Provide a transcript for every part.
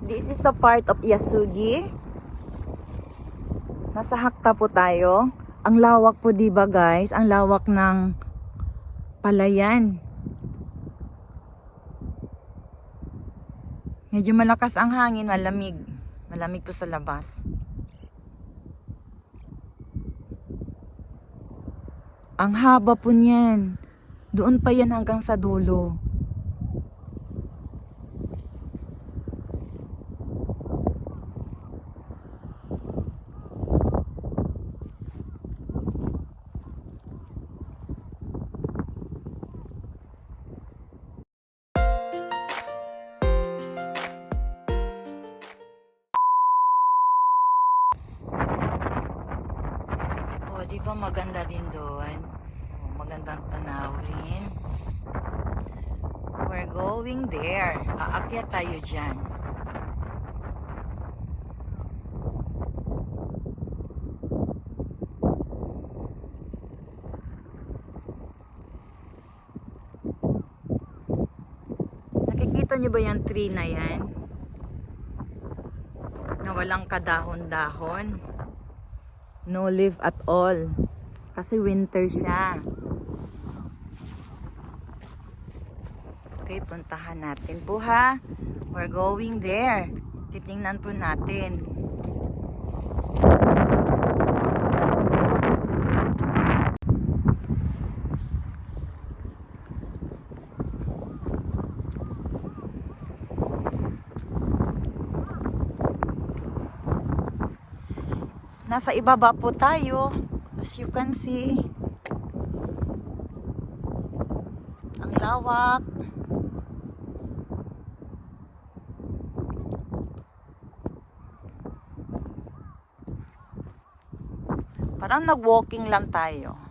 This is a part of Yasugi. Nasa Hakta po tayo. Ang lawak po, diba guys? Ang lawak ng palayan. Medyo malakas ang hangin, malamig. Malamig po sa labas. Ang haba po niyan. Doon pa yan hanggang sa dulo. Di ba maganda din doon? Magandang tanawin. We're going there. Aakyat tayo dyan. Nakikita niyo ba yung tree na yan? Na walang kadahon-dahon. No leaf at all. Kasi winter siya. Okay, puntahan natin po ha. We're going there. Titingnan po natin. Nasa ibaba po tayo, as you can see. Ang lawak. Parang nag-walking lang tayo.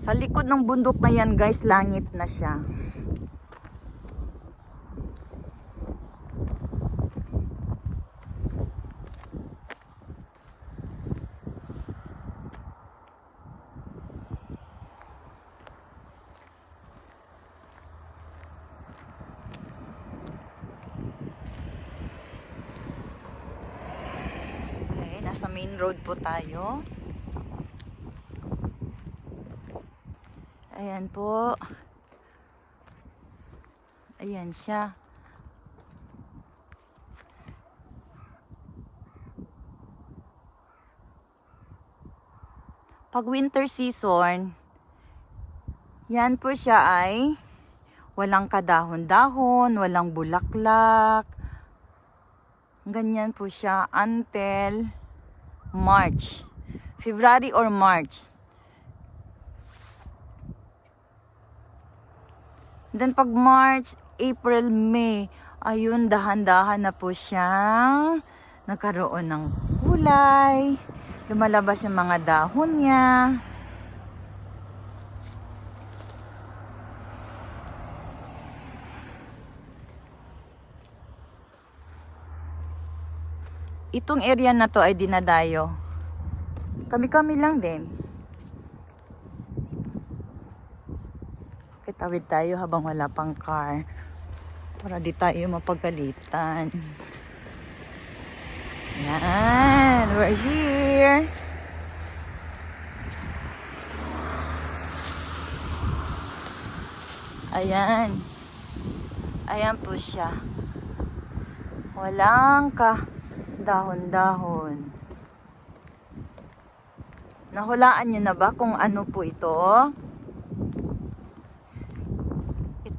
Sa likod ng bundok na yan guys, langit na siya. Okay, nasa main road po tayo. Ayan po. Ayan siya. Pag winter season, yan po siya ay walang kadahon-dahon, walang bulaklak. Ganyan po siya until March. February or March. Then pag March, April, May, ayun, dahan-dahan na po siyang nagkaroon ng kulay. Lumalabas yung mga dahon niya. Itong area na to ay dinadayo. Kami-kami lang din. Tawid tayo habang wala pang car para di tayo mapagalitan. Yan, we're here. Ayan. Ayan po siya. Walang dahon-dahon. Nahulaan nyo na ba kung ano po ito?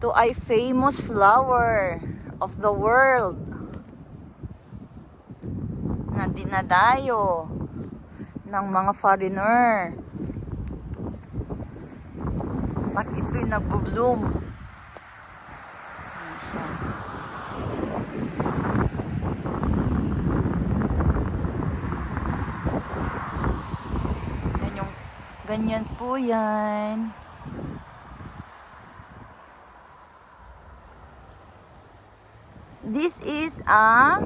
Ito ay famous flower of the world na dinadayo ng mga foreigner pag ito'y nagbo-bloom. Ayan siya. Ganyan po yan. This is a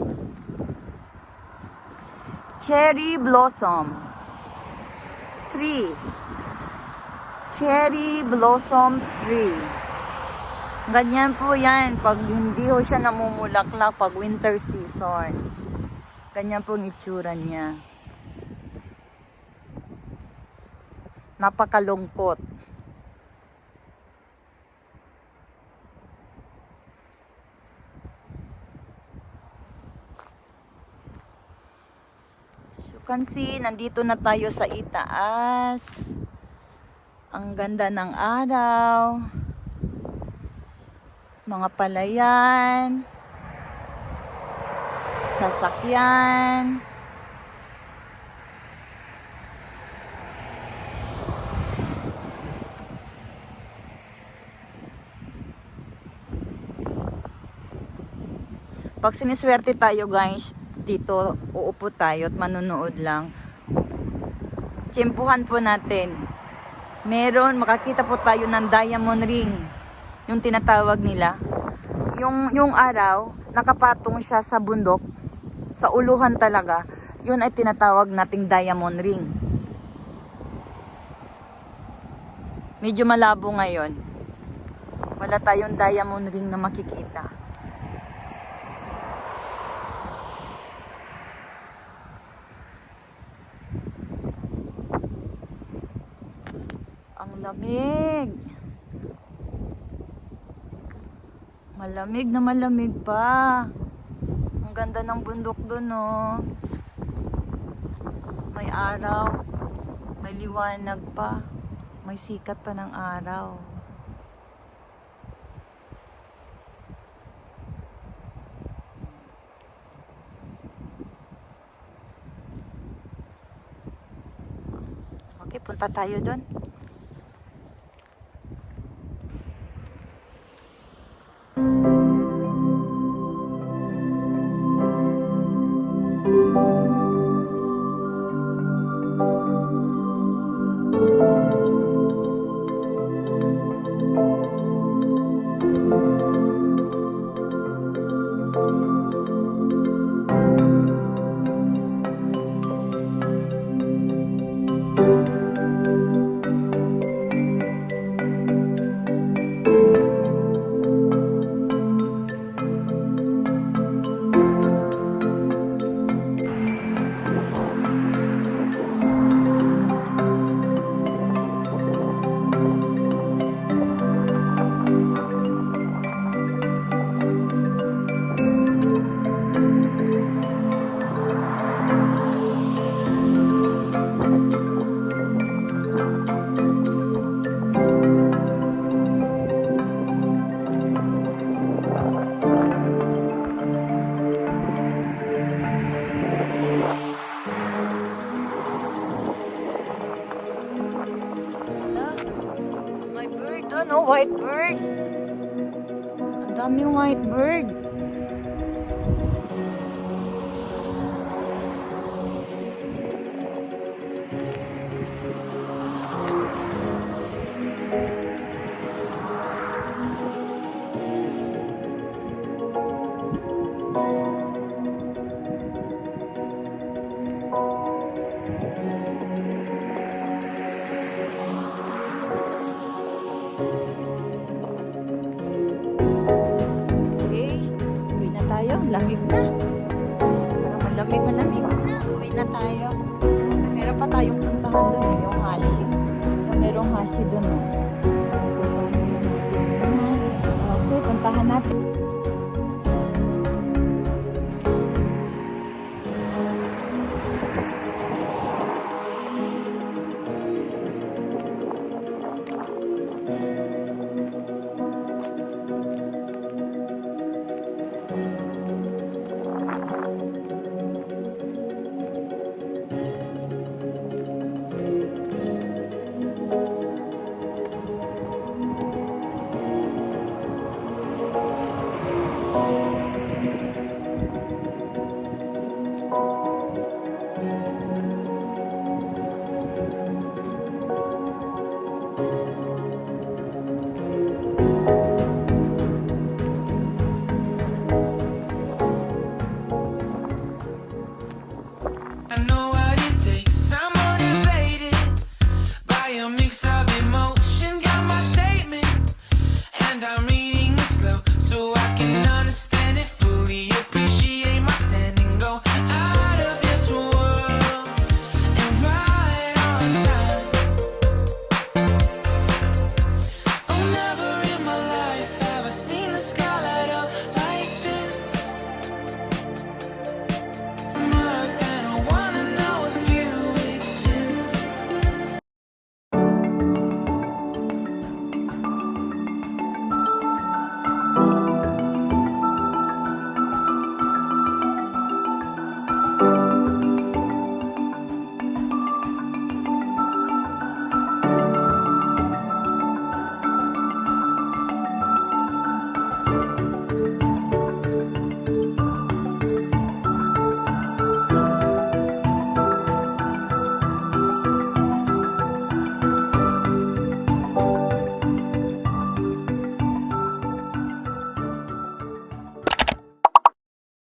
Cherry blossom tree. Cherry blossom tree. Ganyan po yan pag hindi ho siya namumulaklak pag winter season. Ganyan po ang itsura niya. Napakalungkot. As you can see, nandito na tayo sa itaas. Ang ganda ng araw. Mga palayan. Sasakyan. Pag siniswerte tayo guys, dito uupo tayo at manunood lang. Tsempuhan po natin. Meron, makakita po tayo ng diamond ring. Yung tinatawag nila. Yung araw, nakapatong siya sa bundok. Sa uluhan talaga. Yun ay tinatawag nating diamond ring. Medyo malabo ngayon. Wala tayong diamond ring na makikita. Ang lamig. Malamig na malamig pa. Ang ganda ng bundok doon, oh. May araw. May liwanag pa. May sikat pa ng araw. Okay, punta tayo doon. No, white bird. Ang daming white bird. Lamig na. Parang malamig na. Uwi na tayo. Meron pa tayong puntahan doon. Yung hasi. Merong hasi doon. Okay, puntahan natin.